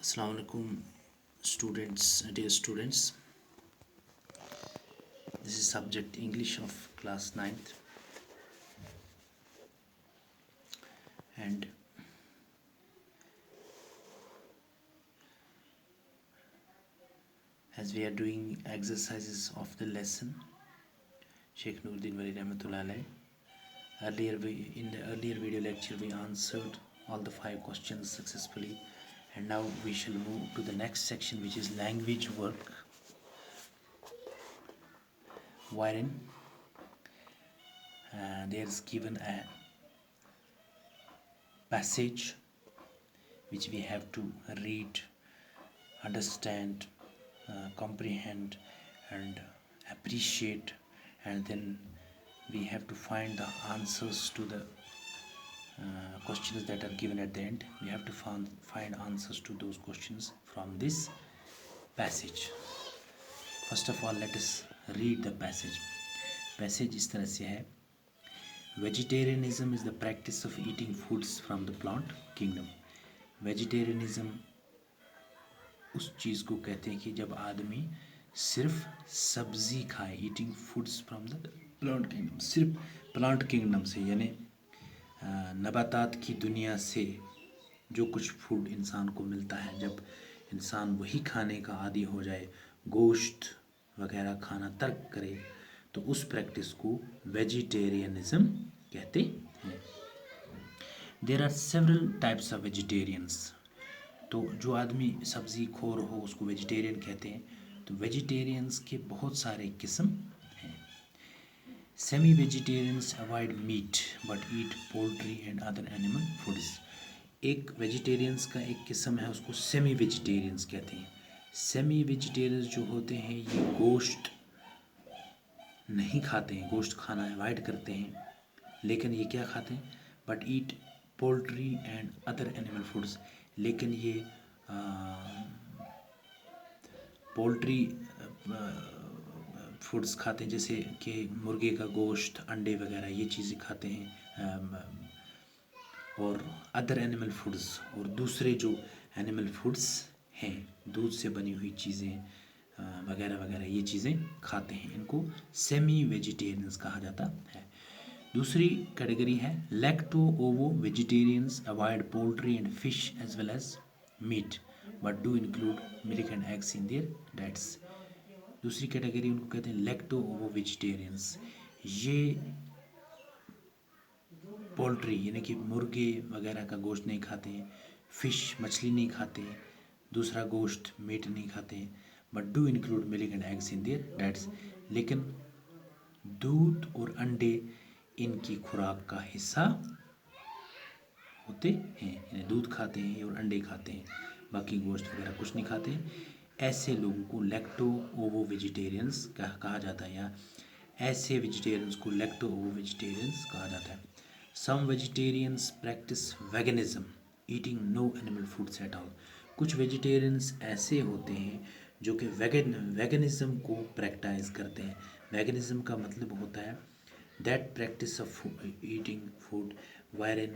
Assalamu alaikum dear students. This is subject English of class 9th, and as we are doing exercises of the lesson, Sheikh Nuruddin Wali Rahmatullah Alayh, in the earlier video lecture we answered all the 5 questions successfully, and now we shall move to the next section, which is language work, wherein there is given a passage which we have to read, understand, comprehend and appreciate, and then we have to find the answers to the questions that are given at the end. We have to find answers to those questions from this passage. First of all, let us read the passage. Passage इस तरह से है: Vegetarianism is the practice of eating foods from the plant kingdom. Vegetarianism उस चीज़ को कहते हैं कि जब आदमी सिर्फ सब्जी खाए, eating foods from the plant kingdom, सिर्फ प्लांट किंगडम से, यानी नबातात की दुनिया से जो कुछ फूड इंसान को मिलता है, जब इंसान वही खाने का आदी हो जाए, गोश्त वगैरह खाना तर्क करे, तो उस प्रैक्टिस को वेजिटेरियनिज्म कहते हैं. There are several types of vegetarians. तो जो आदमी सब्ज़ी खोर हो उसको वेजिटेरियन कहते हैं. तो वेजिटेरियंस के बहुत सारे किस्म हैं. Semi vegetarians avoid meat but eat poultry and other animal foods. एक वेजिटेरियंस का एक किस्म है, उसको सेमी वेजिटेरियंस कहते हैं. सेमी वेजिटेरियंस जो होते हैं ये गोश्त नहीं खाते हैं, गोश्त खाना अवॉइड करते हैं, लेकिन ये क्या खाते हैं? But eat poultry and other animal foods. लेकिन ये पोल्ट्री फूड्स खाते हैं, जैसे कि मुर्गे का गोश्त, अंडे वगैरह, ये चीज़ें खाते हैं. और अदर एनिमल फूड्स, और दूसरे जो एनिमल फूड्स हैं, दूध से बनी हुई चीज़ें वगैरह वगैरह, ये चीज़ें खाते हैं. इनको सेमी वेजिटेरियंस कहा जाता है. दूसरी कैटेगरी है lacto ovo vegetarians avoid poultry and fish as well as meat but do include milk and eggs in their diets. दूसरी कैटेगरी उनको कहते हैं लैक्टो ओवो वेजिटेरियंस. ये पोल्ट्री यानी कि मुर्गे वगैरह का गोश्त नहीं खाते हैं, फ़िश मछली नहीं खाते हैं, दूसरा गोश्त मीट नहीं खाते हैं, but do include milk and eggs in their diets. लेकिन दूध और अंडे इनकी खुराक का हिस्सा होते हैं, यानी दूध खाते हैं और अंडे खाते हैं, बाकी गोश्त वगैरह कुछ नहीं खाते हैं. ऐसे लोगों को लैक्टो ओवो वेजिटेरियंस कहा जाता है, या ऐसे वेजिटेरियंस को लैक्टो ओवो वेजिटेरियंस कहा जाता है. Some vegetarians practice veganism eating no animal foods at all. कुछ वेजिटेरियंस ऐसे होते हैं जो कि वेगनिज्म को प्रैक्टिस करते हैं. वेगनिज्म का मतलब होता है that practice of eating food wherein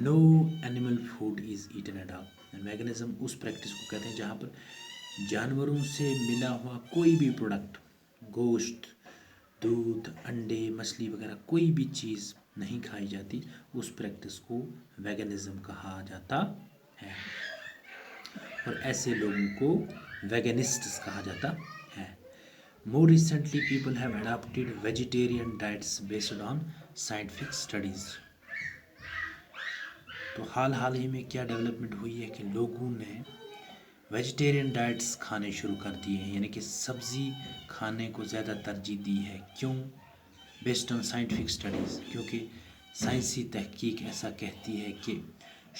no animal food is eaten at all. Veganism उस प्रैक्टिस को कहते हैं जहाँ पर जानवरों से मिला हुआ कोई भी प्रोडक्ट, गोश्त, दूध, अंडे, मछली वगैरह कोई भी चीज़ नहीं खाई जाती, उस प्रैक्टिस को वेगनिज्म कहा जाता है. और ऐसे लोगों को वेगनिस्ट्स कहा जाता है. More recently, people have adopted vegetarian diets based on scientific studies. तो हाल ही में क्या डेवलपमेंट हुई है कि लोगों ने वेजिटेरियन डाइट्स खाने शुरू कर दिए हैं, यानी कि सब्ज़ी खाने को ज़्यादा तरजीह दी है. क्यों? बेस्ड ऑन साइंटिफिक स्टडीज़, क्योंकि साइंसी तहकीक ऐसा कहती है कि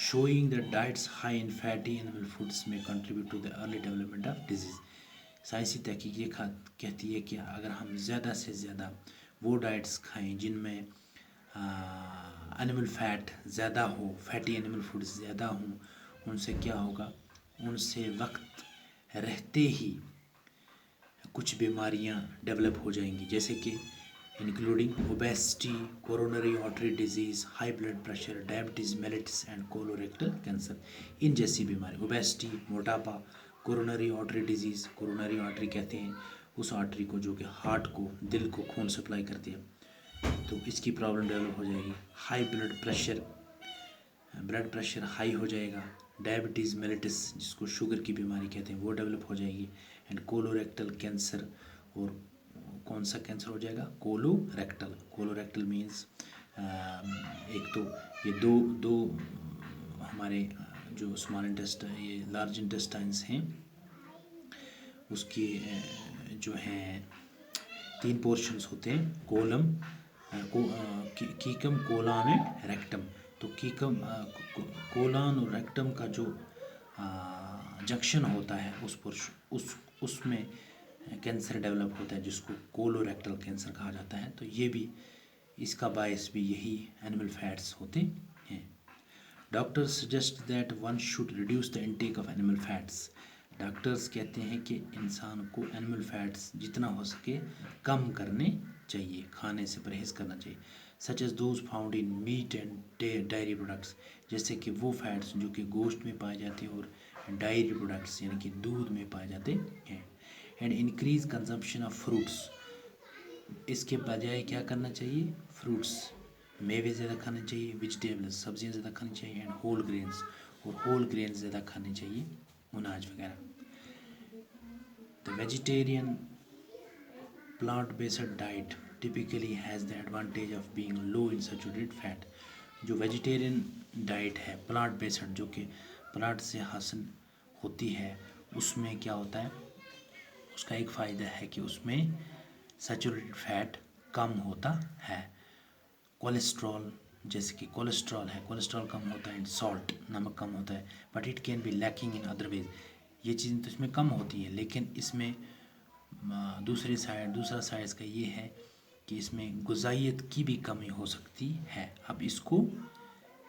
showing the diets high in fatty animal foods में contribute to the early development of disease. साइंसी तहकीक ये कहती है कि अगर हम ज़्यादा से ज़्यादा वो डाइट्स खाएं जिनमें एनिमल फैट ज़्यादा हो, फैटी एनिमल फूड्स ज़्यादा हों, उनसे क्या होगा? उनसे वक्त रहते ही कुछ बीमारियां डेवलप हो जाएंगी. जैसे कि including obesity, coronary artery disease, high blood pressure, diabetes mellitus and colorectal cancer. इन जैसी बीमारी ओबेसिटी, मोटापा, coronary artery disease, coronary artery कहते हैं उस आर्टरी को जो कि हार्ट को, दिल को खून सप्लाई करती है, तो इसकी प्रॉब्लम डेवलप हो जाएगी। हाई ब्लड प्रेशर हाई हो जाएगा। डायबिटीज़ मेलिटस जिसको शुगर की बीमारी कहते हैं वो डेवलप हो जाएगी। एंड कोलोरेक्टल कैंसर, और कौन सा कैंसर हो जाएगा? कोलोरेक्टल मीन्स एक तो ये दो हमारे जो स्मॉल इंटेस्टाइन, ये लार्ज इंटेस्टाइन्स हैं, उसकी जो हैं 3 पोर्शंस होते हैं, कोलम, कीकम, कोलान एंड रेक्टम। तो कीकम, कोलान और रेक्टम का जो जंक्शन होता है उसमें कैंसर डेवलप होता है जिसको कोलोरेक्टल कैंसर कहा जाता है। तो ये भी, इसका बायस भी यही एनिमल फैट्स होते हैं। Doctors suggest that one should reduce the intake of animal fats. Doctors कहते हैं कि इंसान को एनिमल फैट्स जितना हो सके कम करने चाहिए, खाने से परहेज़ करना चाहिए। Such as those found in meat and dairy products, जैसे कि वो फैट्स जो कि गोश्त में पाए जाते हैं और डायरी प्रोडक्ट्स यानी कि दूध में पाए जाते हैं। And increase consumption of fruits, इसके बजाय क्या करना चाहिए? फ्रूट्स, मेवे ज़्यादा खाने चाहिए, वेजिटेबल्स, सब्जियां ज़्यादा खानी चाहिए, एंड होल ग्रेन्स, और होल ग्रेन्स ज़्यादा खाने चाहिए, अनाज वगैरह। The vegetarian plant based diet typically has the advantage of being low in saturated fat. जो वेजिटेरियन डाइट है प्लांट बेस्ड, जो कि प्लांट से हासिल होती है, उसमें क्या होता है? उसका एक फ़ायदा है कि उसमें सैचुरेटेड फैट कम होता है। कोलेस्ट्रॉल, जैसे कि कोलेस्ट्रॉल कम होता है, एंड सॉल्ट, नमक कम होता है, but it can be lacking in other ways. ये चीज़ें तो इसमें कम होती है, लेकिन इसमें दूसरा साइड इसका ये है कि इसमें गुज़ाइयत की भी कमी हो सकती है। अब इसको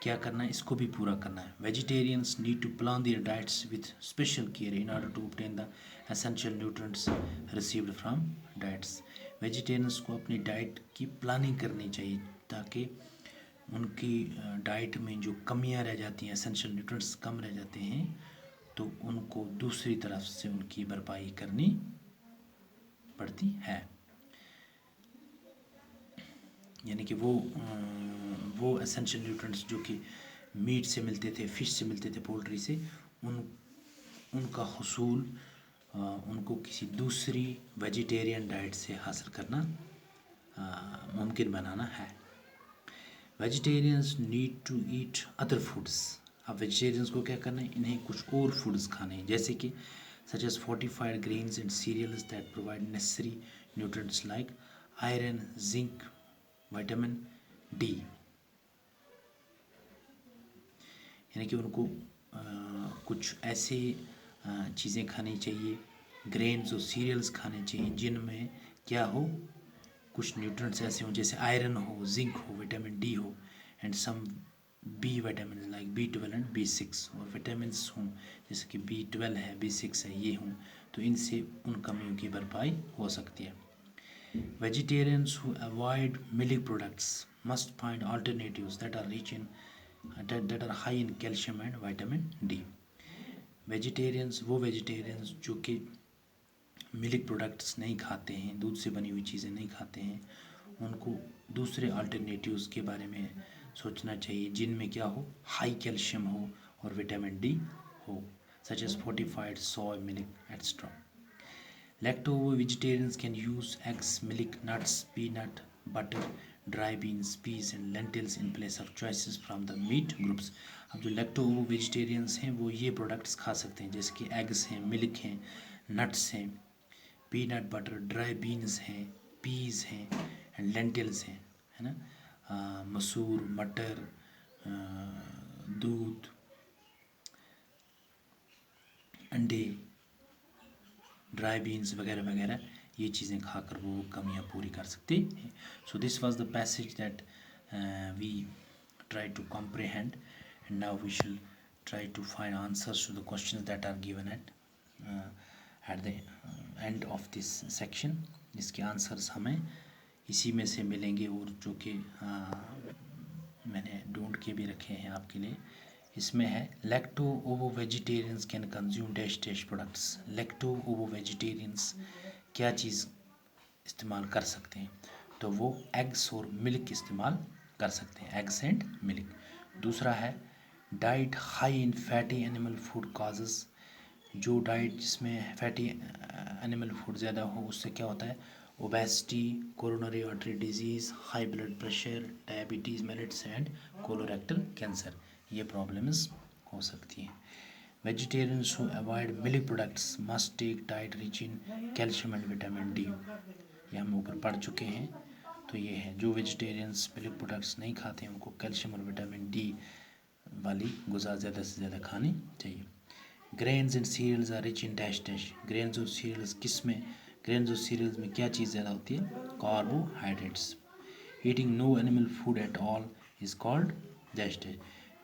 क्या करना है? इसको भी पूरा करना है। Vegetarians need to plan their diets with special care in order to obtain the essential nutrients received from diets. Vegetarians को अपनी डाइट की प्लानिंग करनी चाहिए ताकि उनकी डाइट में जो कमियां रह जाती हैं, एसेंशियल न्यूट्रिएंट्स कम रह जाते हैं, तो उनको दूसरी तरफ से उनकी भरपाई करनी पड़ती है। यानी कि वो एसेंशियल न्यूट्रिएंट्स जो कि मीट से मिलते थे, फिश से मिलते थे, पोल्ट्री से, उनका हुसूल उनको किसी दूसरी वेजिटेरियन डाइट से हासिल करना मुमकिन बनाना है। Vegetarians need to eat other foods. अब वेजिटेरियंस को क्या करना है? इन्हें कुछ और फूड्स खाने हैं, जैसे कि such as fortified grains and cereals that provide necessary nutrients like iron, zinc, vitamin D. यानी कि उनको कुछ ऐसे चीज़ें खानी चाहिए, ग्रेन्स और सीरियल्स खाने चाहिए जिनमें क्या हो? कुछ न्यूट्रिएंट्स ऐसे हों जैसे आयरन हो, जिंक हो, विटामिन डी हो, and some B vitamin like B12 and B6, और विटामिन्स हों जैसे कि B12 है, B6 है, ये हों, तो इनसे उन कमियों की भरपाई हो सकती है। Vegetarians who avoid milk products must find alternatives that are rich in that are high in calcium and vitamin D. Vegetarians, वो वेजिटेरियंस जो कि मिल्क प्रोडक्ट्स नहीं खाते हैं, दूध से बनी हुई चीज़ें नहीं खाते हैं, उनको दूसरे अल्टरनेटिव्स के बारे में सोचना चाहिए जिनमें क्या हो? हाई कैल्शियम हो और विटामिन डी हो, such as fortified soy milk extra. Lacto vegetarians can use eggs, milk, nuts, peanut, butter, dry beans, peas and lentils in place of choices from the meat groups. अब जो lacto vegetarians हैं वो ये products खा सकते हैं जैसे कि एग्स हैं, मिल्क हैं, नट्स हैं, पीनट बटर, ड्राई बीन्स हैं, पीस हैं एंड लेंटिल्स हैं, है ना, मसूर, मटर, दूध, अंडे, ड्राई बीन्स वगैरह वगैरह, ये चीज़ें खाकर वो कमियाँ पूरी कर सकते हैं। So this was the passage that we try to comprehend, and now we shall try to find answers to the questions that are given at the end of this section. इसके आंसर्स हमें इसी में से मिलेंगे, और जो कि मैंने ढूंढ के भी रखे हैं आपके लिए। इसमें है lacto ovo vegetarians can consume dash dash products. Lacto ovo vegetarians क्या चीज़ इस्तेमाल कर सकते हैं, तो वो एग्स और मिल्क इस्तेमाल कर सकते हैं, एग्स एंड मिल्क। दूसरा है diet high in fatty animal food causes. जो डाइट जिसमें फैटी एनिमल फूड ज़्यादा हो उससे क्या होता है, obesity, coronary artery disease, high blood pressure, diabetes mellitus and colorectal cancer, ये प्रॉब्लम्स हो सकती हैं। Vegetarians who avoid milk products must take diet rich in calcium and vitamin D. ये हम ऊपर पढ़ चुके हैं। तो ये है, जो वेजिटेरियंस मिल्क प्रोडक्ट्स नहीं खाते हैं उनको कैल्शियम और विटामिन डी वाली गुज़ा ज़्यादा से ज़्यादा खानी चाहिए। Grains and cereals are rich in dash dash. Grains और सीरियल्स किस में, ग्रेन्स और सीरियल्स में क्या चीज़ ज़्यादा होती है, carbohydrates. Eating no animal food at all is called dash dash.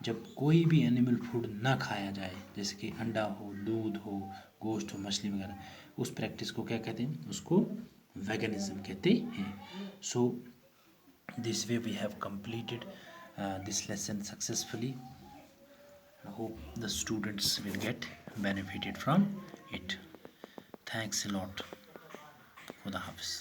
जब कोई भी एनिमल फूड ना खाया जाए, जैसे कि अंडा हो, दूध हो, गोश्त हो, मछली वगैरह, उस प्रैक्टिस को क्या कहते हैं, उसको वेगनिज्म कहते हैं। So this way we have completed this lesson successfully. I hope the students will get benefited from it. Thanks a lot. Khuda Hafiz.